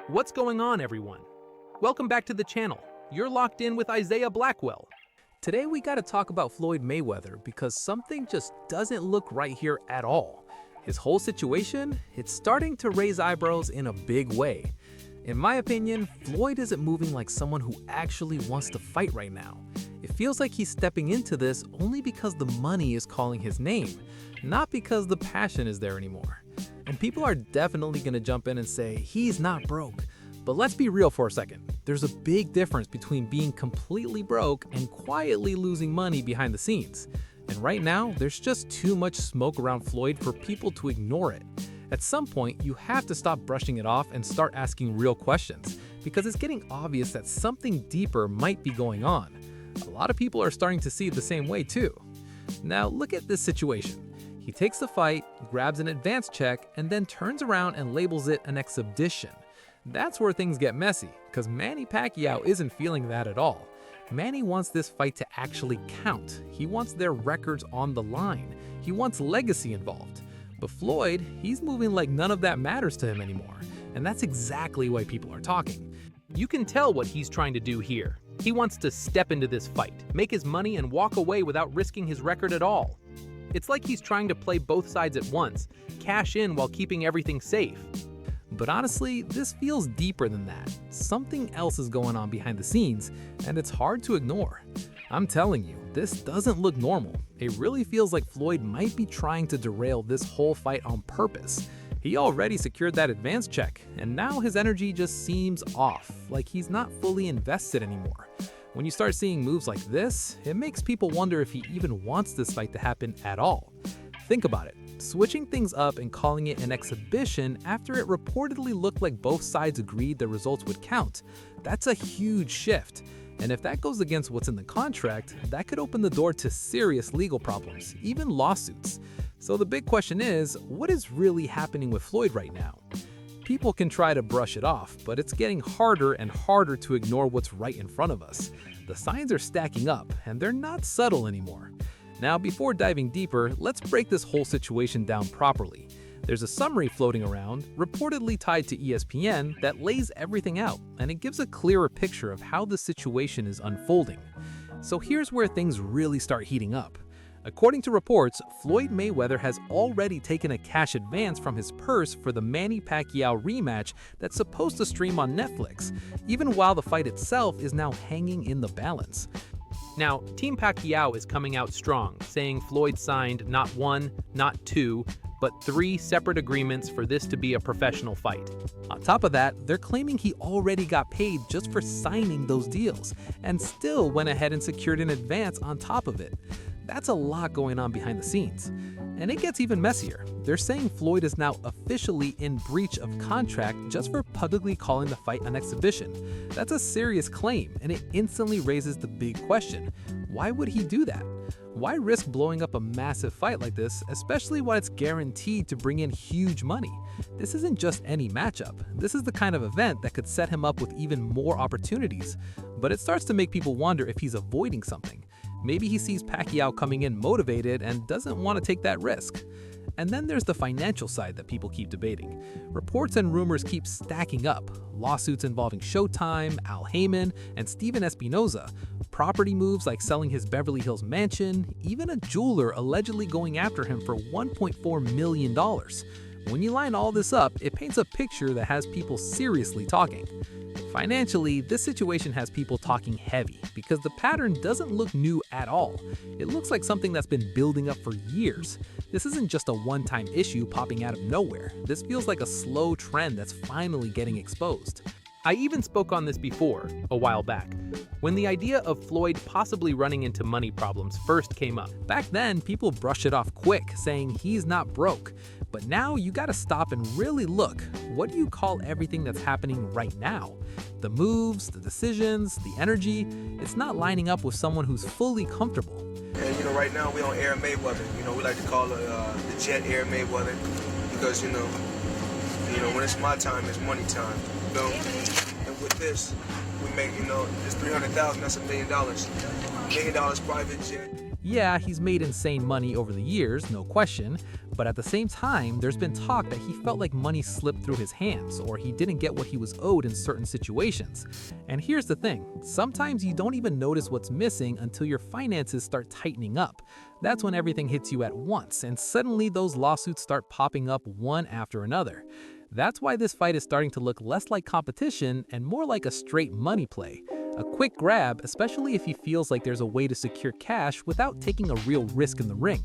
What's going on, everyone? Welcome back to the channel. You're locked in with Isaiah Blackwell. Today we gotta talk about Floyd Mayweather because something just doesn't look right here at all. His whole situation, it's starting to raise eyebrows in a big way. In my opinion, Floyd isn't moving like someone who actually wants to fight right now. It feels like he's stepping into this only because the money is calling his name, not because the passion is there anymore. And people are definitely gonna jump in and say, he's not broke. But let's be real for a second. There's a big difference between being completely broke and quietly losing money behind the scenes. And right now, there's just too much smoke around Floyd for people to ignore it. At some point, you have to stop brushing it off and start asking real questions, because it's getting obvious that something deeper might be going on. A lot of people are starting to see it the same way too. Now look at this situation. He takes the fight, grabs an advance check, and then turns around and labels it an exhibition. That's where things get messy, because Manny Pacquiao isn't feeling that at all. Manny wants this fight to actually count. He wants their records on the line. He wants legacy involved. But Floyd, he's moving like none of that matters to him anymore. And that's exactly why people are talking. You can tell what he's trying to do here. He wants to step into this fight, make his money, and walk away without risking his record at all. It's like he's trying to play both sides at once, cash in while keeping everything safe. But honestly, this feels deeper than that. Something else is going on behind the scenes, and it's hard to ignore. I'm telling you, this doesn't look normal. It really feels like Floyd might be trying to derail this whole fight on purpose. He already secured that advance check, and now his energy just seems off, like he's not fully invested anymore. When you start seeing moves like this, it makes people wonder if he even wants this fight to happen at all. Think about it. Switching things up and calling it an exhibition after it reportedly looked like both sides agreed the results would count. That's a huge shift. And if that goes against what's in the contract, that could open the door to serious legal problems, even lawsuits. So the big question is, what is really happening with Floyd right now? People can try to brush it off, but it's getting harder and harder to ignore what's right in front of us. The signs are stacking up, and they're not subtle anymore. Now, before diving deeper, let's break this whole situation down properly. There's a summary floating around, reportedly tied to ESPN, that lays everything out, and it gives a clearer picture of how the situation is unfolding. So here's where things really start heating up. According to reports, Floyd Mayweather has already taken a cash advance from his purse for the Manny Pacquiao rematch that's supposed to stream on Netflix, even while the fight itself is now hanging in the balance. Now, Team Pacquiao is coming out strong, saying Floyd signed not one, not two, but 3 separate agreements for this to be a professional fight. On top of that, they're claiming he already got paid just for signing those deals, and still went ahead and secured an advance on top of it. That's a lot going on behind the scenes. And it gets even messier. They're saying Floyd is now officially in breach of contract just for publicly calling the fight an exhibition. That's a serious claim, and it instantly raises the big question. Why would he do that? Why risk blowing up a massive fight like this, especially when it's guaranteed to bring in huge money? This isn't just any matchup. This is the kind of event that could set him up with even more opportunities. But it starts to make people wonder if he's avoiding something. Maybe he sees Pacquiao coming in motivated and doesn't want to take that risk. And then there's the financial side that people keep debating. Reports and rumors keep stacking up. Lawsuits involving Showtime, Al Heyman, and Steven Espinoza. Property moves like selling his Beverly Hills mansion, even a jeweler allegedly going after him for $1.4 million. When you line all this up, it paints a picture that has people seriously talking. Financially, this situation has people talking heavy because the pattern doesn't look new at all. It looks like something that's been building up for years. This isn't just a one-time issue popping out of nowhere. This feels like a slow trend that's finally getting exposed. I even spoke on this before, a while back, when the idea of Floyd possibly running into money problems first came up. Back then, people brushed it off quick, saying he's not broke. But now you gotta stop and really look. What do you call everything that's happening right now? The moves, the decisions, the energy, it's not lining up with someone who's fully comfortable. And right now we on Air Mayweather. We like to call it the Jet Air Mayweather because when it's my time, it's money time. And with this, we make this $300,000. That's $1 million. $1 million private jet. Yeah, he's made insane money over the years, no question, but at the same time, there's been talk that he felt like money slipped through his hands or he didn't get what he was owed in certain situations. And here's the thing, sometimes you don't even notice what's missing until your finances start tightening up. That's when everything hits you at once, and suddenly those lawsuits start popping up one after another. That's why this fight is starting to look less like competition and more like a straight money play. A quick grab, especially if he feels like there's a way to secure cash without taking a real risk in the ring.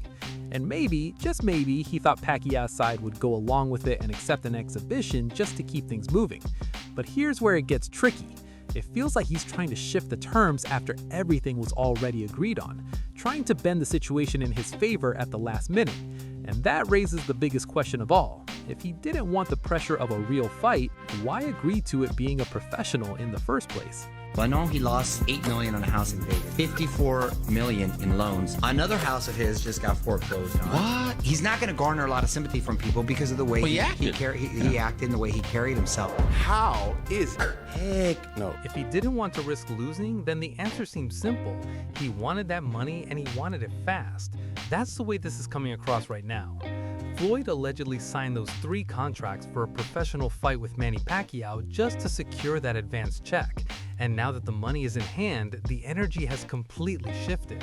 And maybe, just maybe, he thought Pacquiao's side would go along with it and accept an exhibition just to keep things moving. But here's where it gets tricky. It feels like he's trying to shift the terms after everything was already agreed on, trying to bend the situation in his favor at the last minute. And that raises the biggest question of all. If he didn't want the pressure of a real fight, why agree to it being a professional in the first place? I know he lost $8 million on a house in Vegas, $54 million in loans. Another house of his just got foreclosed on. What? He's not going to garner a lot of sympathy from people because of the way he acted and the way he carried himself. How is it? Heck no. If he didn't want to risk losing, then the answer seems simple. He wanted that money and he wanted it fast. That's the way this is coming across right now. Floyd allegedly signed those 3 contracts for a professional fight with Manny Pacquiao just to secure that advance check. And now that the money is in hand, the energy has completely shifted.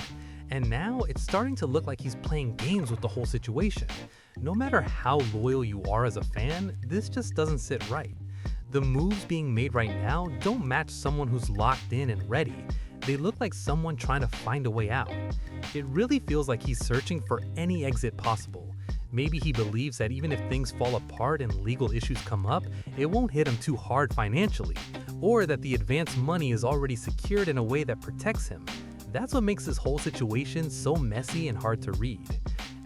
And now it's starting to look like he's playing games with the whole situation. No matter how loyal you are as a fan, this just doesn't sit right. The moves being made right now don't match someone who's locked in and ready. They look like someone trying to find a way out. It really feels like he's searching for any exit possible. Maybe he believes that even if things fall apart and legal issues come up, it won't hit him too hard financially, or that the advance money is already secured in a way that protects him. That's what makes this whole situation so messy and hard to read.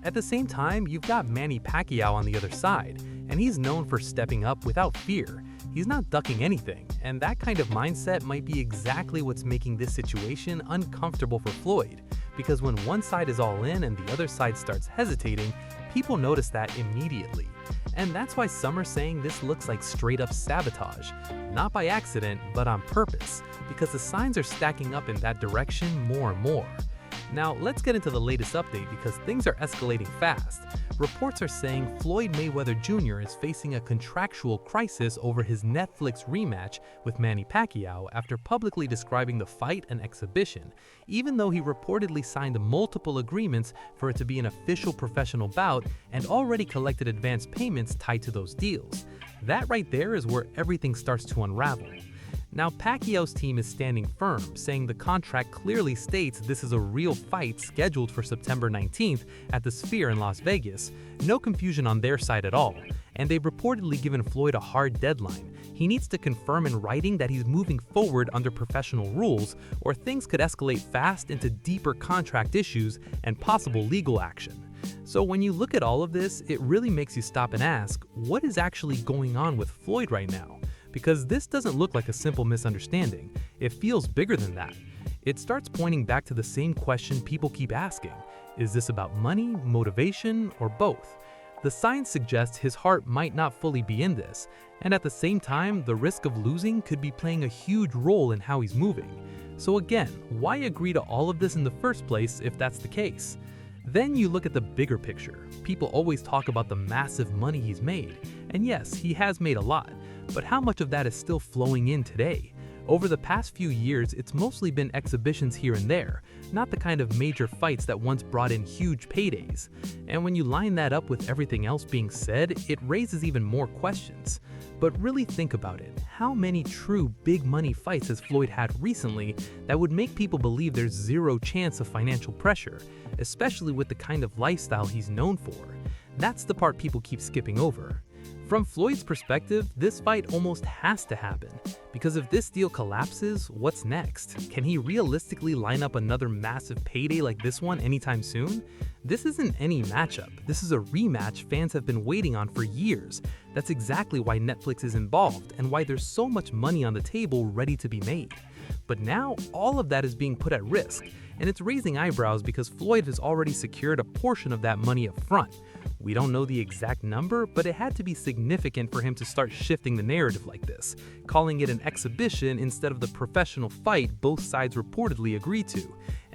At the same time, you've got Manny Pacquiao on the other side, and he's known for stepping up without fear. He's not ducking anything, and that kind of mindset might be exactly what's making this situation uncomfortable for Floyd, because when one side is all in and the other side starts hesitating, people notice that immediately. And that's why some are saying this looks like straight up sabotage, not by accident, but on purpose, because the signs are stacking up in that direction more and more. Now, let's get into the latest update because things are escalating fast. Reports are saying Floyd Mayweather Jr. is facing a contractual crisis over his Netflix rematch with Manny Pacquiao after publicly describing the fight an exhibition, even though he reportedly signed multiple agreements for it to be an official professional bout and already collected advance payments tied to those deals. That right there is where everything starts to unravel. Now, Pacquiao's team is standing firm, saying the contract clearly states this is a real fight scheduled for September 19th at the Sphere in Las Vegas. No confusion on their side at all. And they've reportedly given Floyd a hard deadline. He needs to confirm in writing that he's moving forward under professional rules, or things could escalate fast into deeper contract issues and possible legal action. So when you look at all of this, it really makes you stop and ask, what is actually going on with Floyd right now? Because this doesn't look like a simple misunderstanding. It feels bigger than that. It starts pointing back to the same question people keep asking. Is this about money, motivation, or both? The signs suggest his heart might not fully be in this, and at the same time, the risk of losing could be playing a huge role in how he's moving. So again, why agree to all of this in the first place if that's the case? Then you look at the bigger picture. People always talk about the massive money he's made, and yes, he has made a lot. But how much of that is still flowing in today? Over the past few years, it's mostly been exhibitions here and there, not the kind of major fights that once brought in huge paydays. And when you line that up with everything else being said, it raises even more questions. But really think about it. How many true big money fights has Floyd had recently that would make people believe there's zero chance of financial pressure, especially with the kind of lifestyle he's known for? That's the part people keep skipping over. From Floyd's perspective, this fight almost has to happen, because if this deal collapses, what's next? Can he realistically line up another massive payday like this one anytime soon? This isn't any matchup. This is a rematch fans have been waiting on for years. That's exactly why Netflix is involved and why there's so much money on the table ready to be made. But now, all of that is being put at risk, and it's raising eyebrows because Floyd has already secured a portion of that money up front. We don't know the exact number, but it had to be significant for him to start shifting the narrative like this, calling it an exhibition instead of the professional fight both sides reportedly agreed to.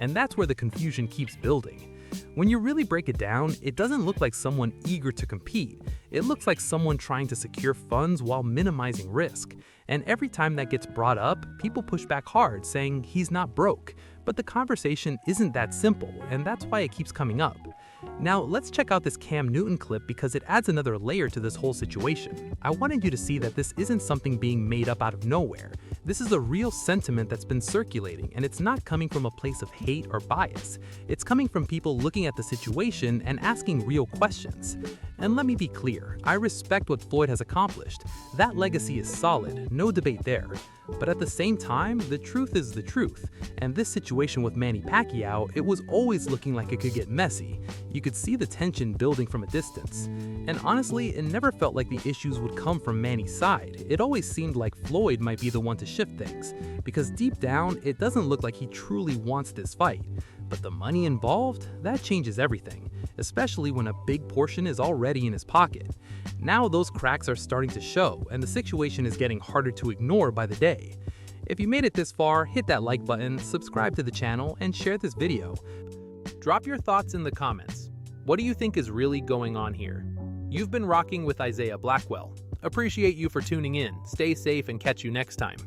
and that's where the confusion keeps building. When you really break it down, it doesn't look like someone eager to compete. It looks like someone trying to secure funds while minimizing risk. And every time that gets brought up, people push back hard, saying he's not broke. But the conversation isn't that simple, and that's why it keeps coming up. Now, let's check out this Cam Newton clip because it adds another layer to this whole situation. I wanted you to see that this isn't something being made up out of nowhere. This is a real sentiment that's been circulating, and it's not coming from a place of hate or bias. It's coming from people looking at the situation and asking real questions. And let me be clear, I respect what Floyd has accomplished. That legacy is solid, no debate there. But at the same time, the truth is the truth. And this situation with Manny Pacquiao, it was always looking like it could get messy. You could see the tension building from a distance. And honestly, it never felt like the issues would come from Manny's side. It always seemed like Floyd might be the one to shift things. Because deep down, it doesn't look like he truly wants this fight. But the money involved, that changes everything, especially when a big portion is already in his pocket. Now those cracks are starting to show, and the situation is getting harder to ignore by the day. If you made it this far, hit that like button, subscribe to the channel, and share this video. Drop your thoughts in the comments. What do you think is really going on here? You've been rocking with Isaiah Blackwell. Appreciate you for tuning in. Stay safe and catch you next time.